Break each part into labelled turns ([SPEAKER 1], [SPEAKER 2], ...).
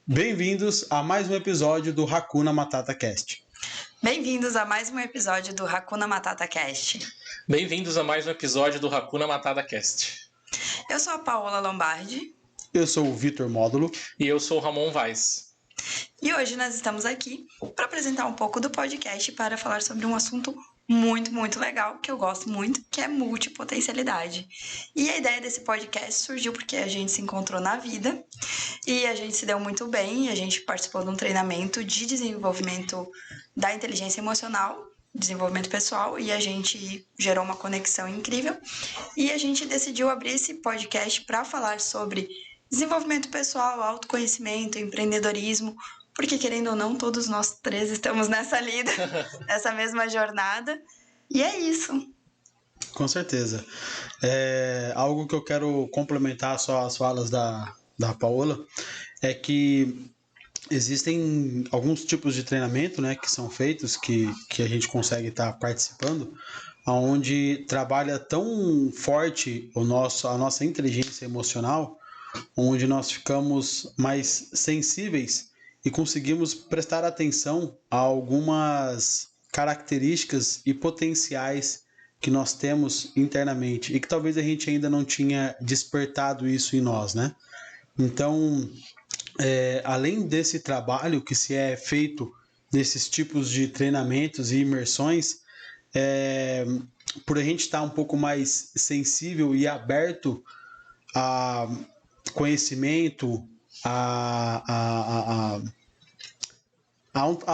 [SPEAKER 1] Bem-vindos a mais um episódio do Hakuna Matata Cast.
[SPEAKER 2] Bem-vindos a mais um episódio do Hakuna Matata Cast.
[SPEAKER 3] Bem-vindos a mais um episódio do Hakuna Matata Cast.
[SPEAKER 2] Eu sou a Paola Lombardi.
[SPEAKER 1] Eu sou o Vitor Módulo.
[SPEAKER 3] E eu sou o Ramon Vaz.
[SPEAKER 2] E hoje nós estamos aqui para apresentar um pouco do podcast para falar sobre um assunto muito legal, que eu gosto muito, que é multipotencialidade. E a ideia desse podcast surgiu porque a gente se encontrou na vida e a gente se deu muito bem, a gente participou de um treinamento de desenvolvimento da inteligência emocional, desenvolvimento pessoal, e a gente gerou uma conexão incrível. E a gente decidiu abrir esse podcast para falar sobre desenvolvimento pessoal, autoconhecimento, empreendedorismo, porque, querendo ou não, todos nós três estamos nessa lida, nessa mesma jornada. E é isso.
[SPEAKER 1] Com certeza. Algo que eu quero complementar só as falas da Paola é que existem alguns tipos de treinamento, né, que são feitos, que a gente consegue estar participando, onde trabalha tão forte a nossa inteligência emocional, onde nós ficamos mais sensíveis e conseguimos prestar atenção a algumas características e potenciais que nós temos internamente e que talvez a gente ainda não tinha despertado isso em nós, né? Então, além desse trabalho que se é feito nesses tipos de treinamentos e imersões, por a gente estar um pouco mais sensível e aberto a conhecimento, a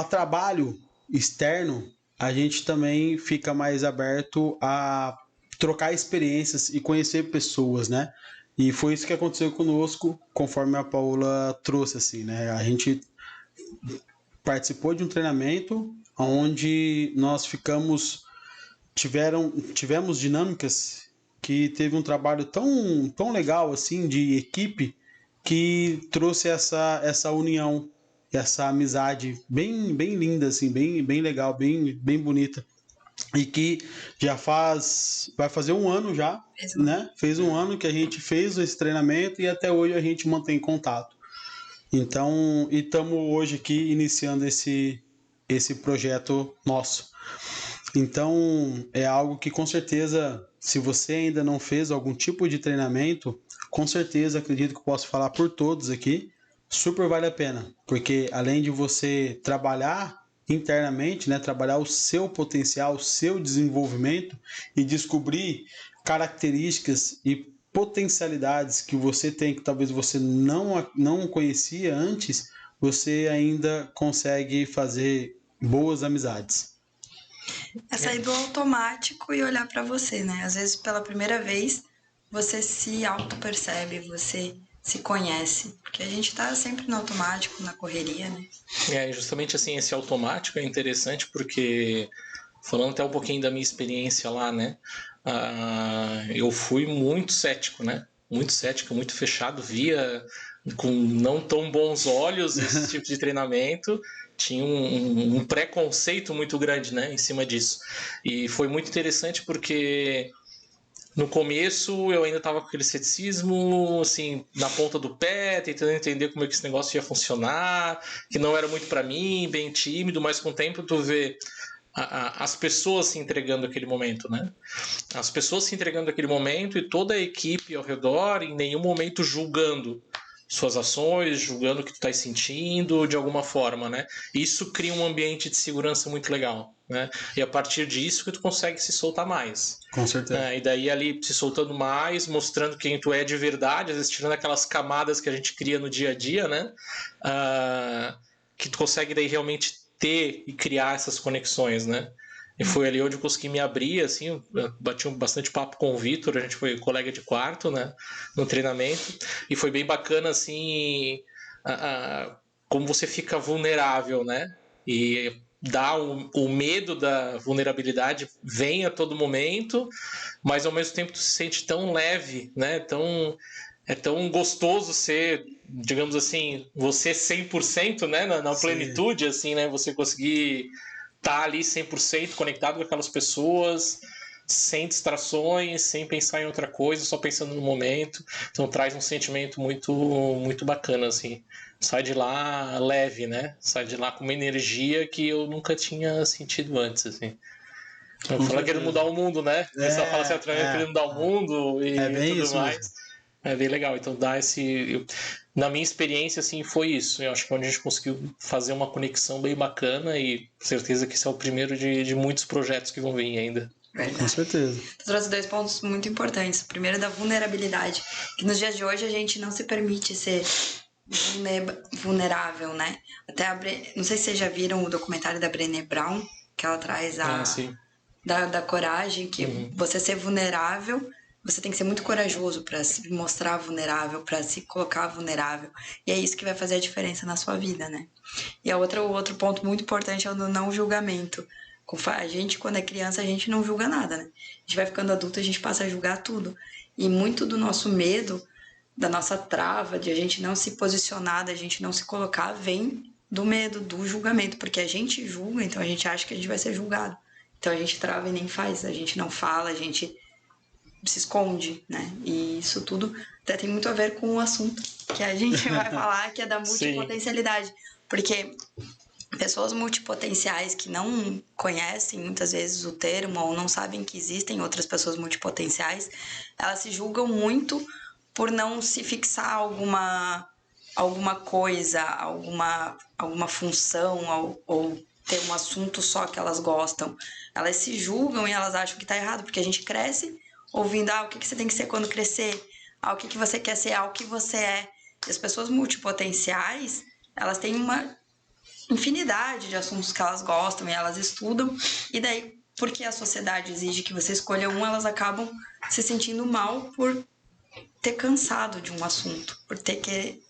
[SPEAKER 1] trabalho externo, a gente também fica mais aberto a trocar experiências e conhecer pessoas, né? E foi isso que aconteceu conosco, conforme a Paola trouxe, assim, né? A gente participou de um treinamento onde nós tivemos dinâmicas que teve um trabalho tão legal, assim, de equipe, que trouxe essa união, essa amizade bem linda, assim, bem legal, bem bonita. E que vai fazer um ano já, né? Fez um ano que a gente fez esse treinamento e até hoje a gente mantém contato. Então, e estamos hoje aqui iniciando esse projeto nosso. Então, é algo que com certeza, se você ainda não fez algum tipo de treinamento, com certeza, acredito que posso falar por todos aqui, super vale a pena. Porque além de você trabalhar internamente, né, trabalhar o seu potencial, o seu desenvolvimento e descobrir características e potencialidades que você tem, que talvez você não conhecia antes, você ainda consegue fazer boas amizades.
[SPEAKER 2] É sair do automático e olhar para você, né? Às vezes, pela primeira vez, você se auto-percebe, você se conhece. Porque a gente tá sempre no automático, na correria, né?
[SPEAKER 3] Justamente assim, esse automático é interessante porque, falando até um pouquinho da minha experiência lá, né? Eu fui muito cético, né? Muito cético, muito fechado, via com não tão bons olhos esse tipo de treinamento. Tinha um preconceito muito grande, né, em cima disso. E foi muito interessante porque no começo eu ainda estava com aquele ceticismo, assim, na ponta do pé, tentando entender como é que esse negócio ia funcionar, que não era muito para mim, bem tímido, mas com o tempo tu vê as pessoas se entregando aquele momento, né? As pessoas se entregando aquele momento e toda a equipe ao redor em nenhum momento julgando suas ações, julgando o que tu está sentindo de alguma forma, né? Isso cria um ambiente de segurança muito legal, né? E a partir disso que tu consegue se soltar mais.
[SPEAKER 1] Com certeza.
[SPEAKER 3] E daí ali se soltando mais, mostrando quem tu é de verdade, às vezes tirando aquelas camadas que a gente cria no dia a dia, né? Que tu consegue daí realmente ter e criar essas conexões, né? E foi ali onde eu consegui me abrir, assim, eu bati bastante papo com o Vitor, a gente foi colega de quarto, né, no treinamento, e foi bem bacana, assim, como você fica vulnerável, né, e o medo da vulnerabilidade vem a todo momento, mas ao mesmo tempo tu se sente tão leve, né, é tão gostoso ser, digamos assim, você 100%, né, na plenitude, assim, né, você conseguir tá ali 100% conectado com aquelas pessoas, sem distrações, sem pensar em outra coisa, só pensando no momento. Então traz um sentimento muito bacana, assim. sai de lá leve, né? Sai de lá com uma energia que eu nunca tinha sentido antes, assim. Eu falo querendo mudar o mundo, né? O pessoal fala assim, querendo mudar o mundo e
[SPEAKER 1] bem
[SPEAKER 3] tudo
[SPEAKER 1] isso
[SPEAKER 3] mais.
[SPEAKER 1] mesmo.
[SPEAKER 3] É bem legal. Então dá esse... Na minha experiência, assim, foi isso. Eu acho que onde a gente conseguiu fazer uma conexão bem bacana e certeza que esse é o primeiro de muitos projetos que vão vir ainda.
[SPEAKER 2] Verdade.
[SPEAKER 1] Com certeza.
[SPEAKER 2] Tu trouxe 2 pontos muito importantes. O primeiro é da vulnerabilidade. Que nos dias de hoje a gente não se permite ser vulnerável, né? Até não sei se vocês já viram o documentário da Brené Brown, que ela traz da coragem, que você ser vulnerável, você tem que ser muito corajoso para se mostrar vulnerável, para se colocar vulnerável. E é isso que vai fazer a diferença na sua vida, né? E o outro ponto muito importante é o do não julgamento. A gente, quando é criança, a gente não julga nada, né? A gente vai ficando adulto, a gente passa a julgar tudo. E muito do nosso medo, da nossa trava, de a gente não se posicionar, da gente não se colocar, vem do medo, do julgamento. Porque a gente julga, então a gente acha que a gente vai ser julgado. Então a gente trava e nem faz, a gente não fala, a gente se esconde, né? E isso tudo até tem muito a ver com o assunto que a gente vai falar, que é da multipotencialidade. Porque pessoas multipotenciais que não conhecem muitas vezes o termo ou não sabem que existem outras pessoas multipotenciais, elas se julgam muito por não se fixar alguma coisa, alguma função ou ter um assunto só que elas gostam. Elas se julgam e elas acham que tá errado, porque a gente cresce ouvindo, o que você tem que ser quando crescer, o que você quer ser, o que você é. E as pessoas multipotenciais, elas têm uma infinidade de assuntos que elas gostam e elas estudam, e daí, porque a sociedade exige que você escolha um, elas acabam se sentindo mal por ter cansado de um assunto,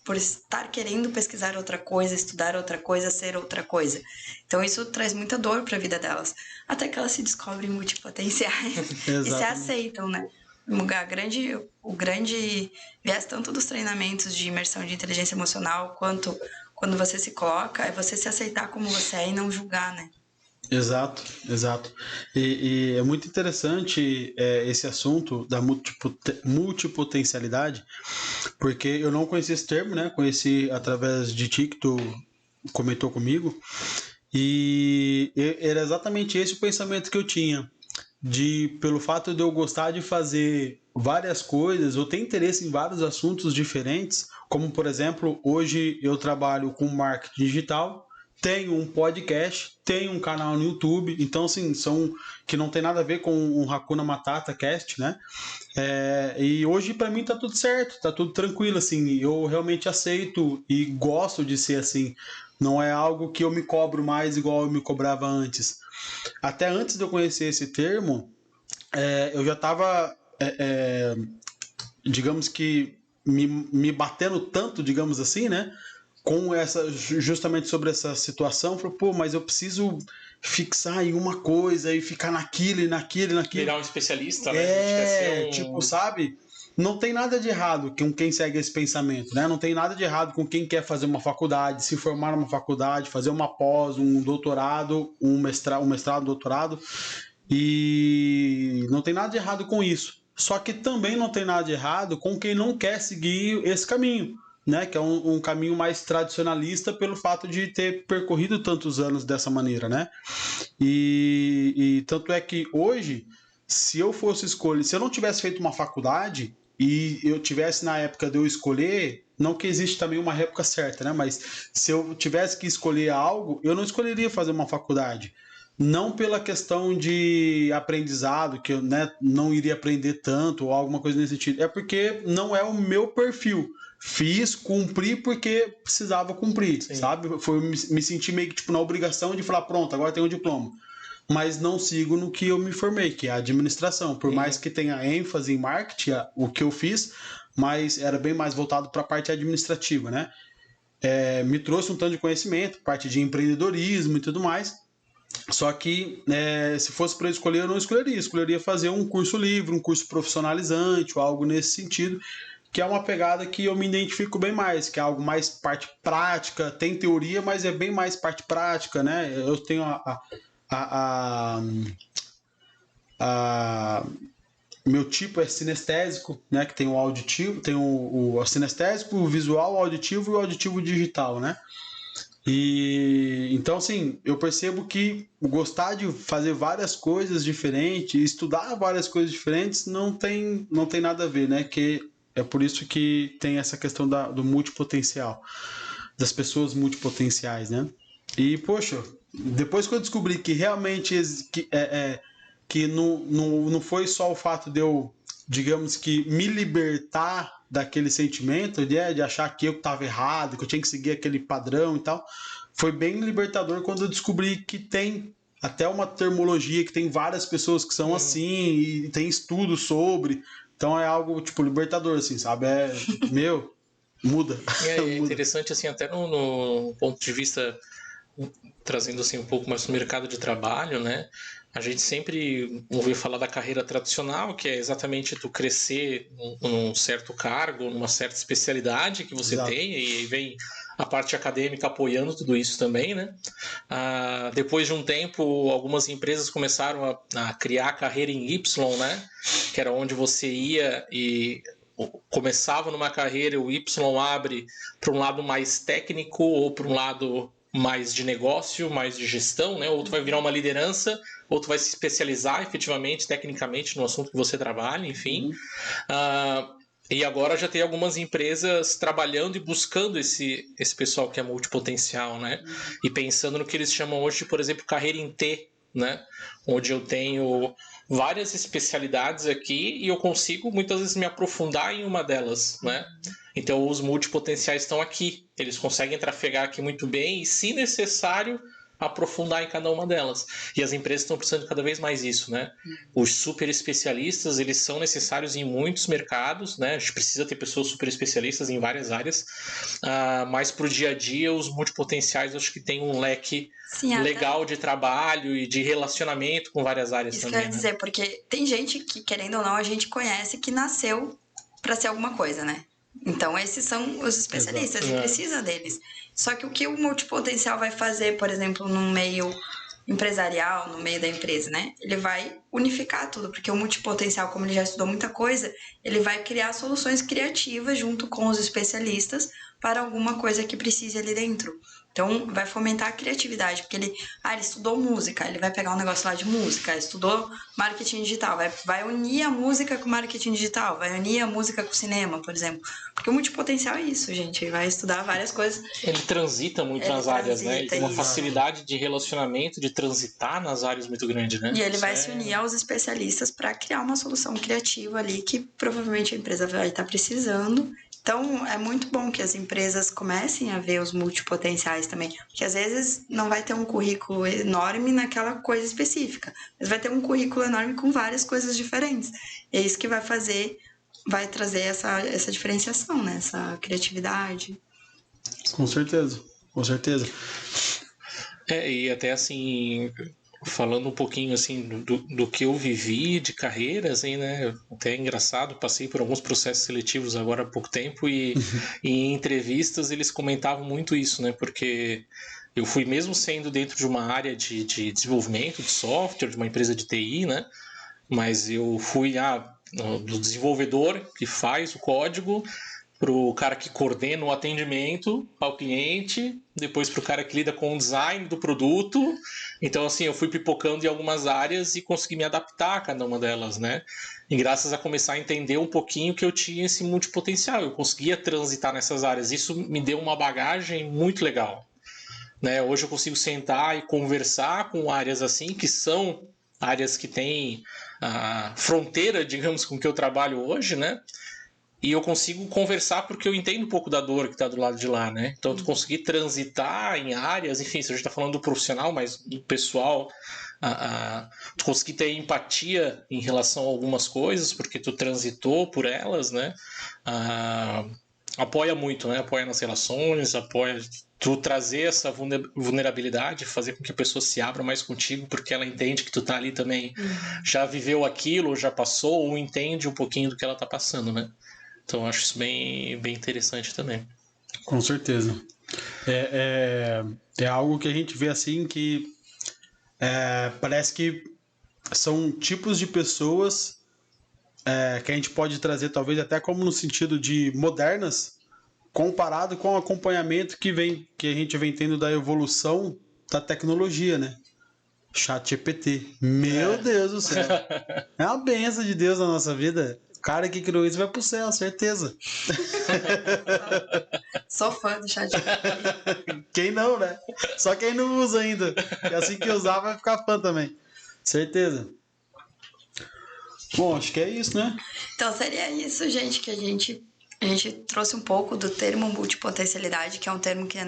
[SPEAKER 2] por estar querendo pesquisar outra coisa, estudar outra coisa, ser outra coisa. Então isso traz muita dor para a vida delas, até que elas se descobrem multipotenciais e se aceitam, né? O grande viés tanto dos treinamentos de imersão de inteligência emocional quanto quando você se coloca, é você se aceitar como você é e não julgar, né?
[SPEAKER 1] Exato. E é muito interessante esse assunto da multipotencialidade, porque eu não conhecia esse termo, né? Conheci através de ti, que tu comentou comigo, e era exatamente esse o pensamento que eu tinha, pelo fato de eu gostar de fazer várias coisas, eu tenho interesse em vários assuntos diferentes, como por exemplo, hoje eu trabalho com marketing digital, tenho um podcast, tenho um canal no YouTube, então assim, que não tem nada a ver com um Hakuna Matata Cast, né? E hoje para mim tá tudo certo, tá tudo tranquilo, assim, eu realmente aceito e gosto de ser assim, não é algo que eu me cobro mais igual eu me cobrava antes. Até antes de eu conhecer esse termo, eu já estava, digamos que, me batendo tanto, digamos assim, né? Justamente sobre essa situação, falei, mas eu preciso fixar em uma coisa e ficar naquilo e naquilo.
[SPEAKER 3] Virar um especialista, né? A gente quer ser
[SPEAKER 1] tipo, sabe? Não tem nada de errado com quem segue esse pensamento, né? Não tem nada de errado com quem quer fazer uma faculdade, se formar numa faculdade, fazer uma pós, um doutorado, um mestrado, doutorado. E não tem nada de errado com isso. Só que também não tem nada de errado com quem não quer seguir esse caminho, né? Que é um caminho mais tradicionalista pelo fato de ter percorrido tantos anos dessa maneira, né? E tanto é que hoje, se eu não tivesse feito uma faculdade e eu tivesse na época de eu escolher, não que existe também uma época certa, né? Mas se eu tivesse que escolher algo, eu não escolheria fazer uma faculdade. Não pela questão de aprendizado, que eu, né, não iria aprender tanto ou alguma coisa nesse sentido. É porque não é o meu perfil. Fiz, cumpri porque precisava cumprir, sim, sabe? Me senti meio que tipo, na obrigação de falar, pronto, agora tenho um diploma. Mas não sigo no que eu me formei, que é a administração. Por mais que tenha ênfase em marketing, o que eu fiz, mas era bem mais voltado para a parte administrativa, né? Me trouxe um tanto de conhecimento, parte de empreendedorismo e tudo mais. Só que se fosse para eu escolher, eu não escolheria. Escolheria fazer um curso livre, um curso profissionalizante ou algo nesse sentido, que é uma pegada que eu me identifico bem mais, que é algo mais parte prática, tem teoria, mas é bem mais parte prática, né? Eu tenho meu tipo é sinestésico, né? Que tem o auditivo, tem o sinestésico, o visual, o auditivo e o auditivo digital, né? E então, assim, eu percebo que gostar de fazer várias coisas diferentes, estudar várias coisas diferentes, não tem nada a ver, né? Que é por isso que tem essa questão do multipotencial, das pessoas multipotenciais, né? E, poxa, depois que eu descobri que realmente que não foi só o fato de eu, digamos que, me libertar daquele sentimento de achar que eu estava errado, que eu tinha que seguir aquele padrão e tal. Foi bem libertador quando eu descobri que tem até uma termologia, que tem várias pessoas que são assim, e tem estudos sobre. Então é algo, tipo, libertador, assim, sabe? Meu, muda.
[SPEAKER 3] É
[SPEAKER 1] Muda.
[SPEAKER 3] interessante, assim, até no ponto de vista, trazendo assim um pouco mais para o mercado de trabalho, né? A gente sempre ouviu falar da carreira tradicional, que é exatamente tu crescer num certo cargo, numa certa especialidade que você
[SPEAKER 1] Exato.
[SPEAKER 3] tem, e vem a parte acadêmica apoiando tudo isso também, né? Depois de um tempo, algumas empresas começaram a criar a carreira em Y, né? Que era onde você ia e começava numa carreira, o Y abre para um lado mais técnico ou para um lado mais de negócio, mais de gestão, né? Ou tu vai virar uma liderança, ou tu vai se especializar efetivamente, tecnicamente, no assunto que você trabalha, enfim. E agora já tem algumas empresas trabalhando e buscando esse pessoal que é multipotencial, né? E pensando no que eles chamam hoje de, por exemplo, carreira em T, né? Onde eu tenho várias especialidades aqui e eu consigo muitas vezes me aprofundar em uma delas, né? Então os multipotenciais estão aqui, eles conseguem trafegar aqui muito bem e, se necessário, aprofundar em cada uma delas. E as empresas estão precisando cada vez mais isso, né? Os super especialistas, eles são necessários em muitos mercados, né? A gente precisa ter pessoas super especialistas em várias áreas, mas para o dia a dia, os multipotenciais, eu acho que tem um leque legal de trabalho e de relacionamento com várias áreas
[SPEAKER 2] isso
[SPEAKER 3] também,
[SPEAKER 2] quer dizer, porque tem gente que, querendo ou não, a gente conhece que nasceu para ser alguma coisa, né? Então, esses são os especialistas e precisa deles. Só que o que o multipotencial vai fazer, por exemplo, no meio empresarial, no meio da empresa, né? Ele vai unificar tudo, porque o multipotencial, como ele já estudou muita coisa, ele vai criar soluções criativas junto com os especialistas para alguma coisa que precise ali dentro. Então, vai fomentar a criatividade, porque ele estudou música, ele vai pegar um negócio lá de música, estudou marketing digital, vai unir a música com marketing digital, vai unir a música com o cinema, por exemplo. Porque o multipotencial é isso, gente, ele vai estudar várias coisas.
[SPEAKER 3] Ele transita muito nas áreas, né? Ele tem uma facilidade de relacionamento, de transitar nas áreas muito grande, né?
[SPEAKER 2] E ele vai se unir aos especialistas para criar uma solução criativa ali que provavelmente a empresa vai estar precisando. Então, é muito bom que as empresas comecem a ver os multipotenciais também, porque às vezes não vai ter um currículo enorme naquela coisa específica, mas vai ter um currículo enorme com várias coisas diferentes. E é isso que vai trazer essa diferenciação, né? Essa criatividade.
[SPEAKER 1] Com certeza, com certeza.
[SPEAKER 3] E até assim, falando um pouquinho assim do que eu vivi de carreira, assim, né? Até é engraçado, passei por alguns processos seletivos agora há pouco tempo e em entrevistas eles comentavam muito isso, né? Porque eu fui mesmo sendo dentro de uma área de desenvolvimento de software, de uma empresa de TI, né? Mas eu fui do desenvolvedor que faz o código, para o cara que coordena o atendimento ao cliente, depois para o cara que lida com o design do produto. Então, assim, eu fui pipocando em algumas áreas e consegui me adaptar a cada uma delas, né? E graças a começar a entender um pouquinho que eu tinha esse multipotencial, eu conseguia transitar nessas áreas. Isso me deu uma bagagem muito legal, né? Hoje eu consigo sentar e conversar com áreas assim, que são áreas que têm a fronteira, digamos, com que eu trabalho hoje, né? E eu consigo conversar porque eu entendo um pouco da dor que está do lado de lá, né? Então, tu conseguir transitar em áreas, enfim, se a gente está falando do profissional, mas do pessoal, tu conseguir ter empatia em relação a algumas coisas, porque tu transitou por elas, né? Apoia muito, né? Apoia nas relações, apoia tu trazer essa vulnerabilidade, fazer com que a pessoa se abra mais contigo, porque ela entende que tu tá ali também, já viveu aquilo, já passou, ou entende um pouquinho do que ela tá passando, né? Então eu acho isso bem, bem interessante também.
[SPEAKER 1] Com certeza. É algo que a gente vê assim que parece que são tipos de pessoas que a gente pode trazer talvez até como no sentido de modernas, comparado com o acompanhamento que a gente vem tendo da evolução da tecnologia, né? ChatGPT. Meu Deus do céu. É uma benção de Deus na nossa vida. O cara que criou isso vai pro céu, certeza.
[SPEAKER 2] Sou fã do ChatGPT.
[SPEAKER 1] Quem não, né? Só quem não usa ainda. E assim que usar vai ficar fã também. Certeza. Bom, acho que é isso, né?
[SPEAKER 2] Então seria isso, gente, que a gente trouxe um pouco do termo multipotencialidade, que é um termo que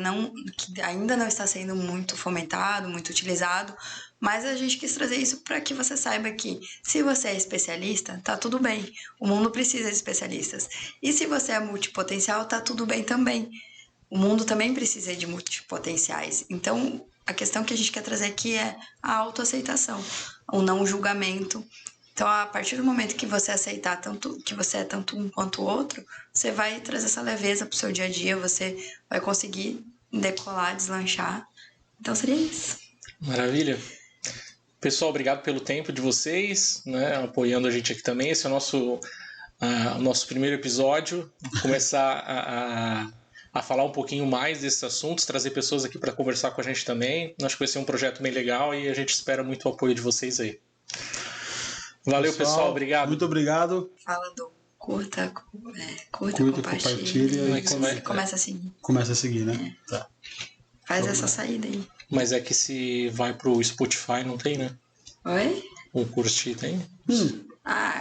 [SPEAKER 2] ainda não está sendo muito fomentado, muito utilizado, mas a gente quis trazer isso para que você saiba que se você é especialista, tá tudo bem. O mundo precisa de especialistas. E se você é multipotencial, tá tudo bem também. O mundo também precisa de multipotenciais. Então, a questão que a gente quer trazer aqui é a autoaceitação, o não julgamento. Então, a partir do momento que você aceitar que você é tanto um quanto o outro, você vai trazer essa leveza pro seu dia a dia, você vai conseguir decolar, deslanchar. Então, seria isso.
[SPEAKER 3] Maravilha. Pessoal, obrigado pelo tempo de vocês, né, apoiando a gente aqui também. Esse é o nosso primeiro episódio. Começar a falar um pouquinho mais desses assuntos, trazer pessoas aqui para conversar com a gente também. Acho que vai ser um projeto bem legal e a gente espera muito o apoio de vocês aí. Valeu, pessoal. Obrigado.
[SPEAKER 1] Muito obrigado.
[SPEAKER 2] Falando, curta, compartilha.
[SPEAKER 1] E
[SPEAKER 2] começa a seguir.
[SPEAKER 1] Começa a seguir, né? Tá.
[SPEAKER 2] Faz essa saída aí.
[SPEAKER 3] Mas é que se vai pro Spotify, não tem, né?
[SPEAKER 2] Oi?
[SPEAKER 3] Um curtir tem?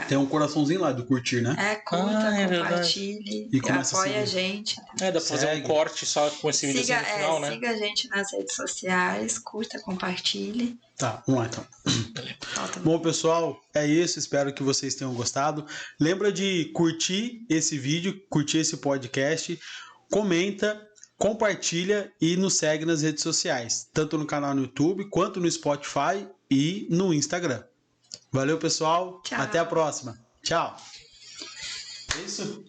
[SPEAKER 1] Tem um coraçãozinho lá do curtir, né?
[SPEAKER 2] Curta, compartilhe,
[SPEAKER 1] e
[SPEAKER 2] apoia a gente.
[SPEAKER 3] Dá pra fazer um corte só com esse vídeo no final, né?
[SPEAKER 2] Siga a gente nas redes sociais, curta, compartilhe.
[SPEAKER 1] Tá, vamos lá então. Bom, pessoal, é isso. Espero que vocês tenham gostado. Lembra de curtir esse vídeo, curtir esse podcast, comenta, compartilha e nos segue nas redes sociais, tanto no canal no YouTube, quanto no Spotify e no Instagram. Valeu, pessoal.
[SPEAKER 2] Tchau.
[SPEAKER 1] Até a próxima. Tchau. É isso?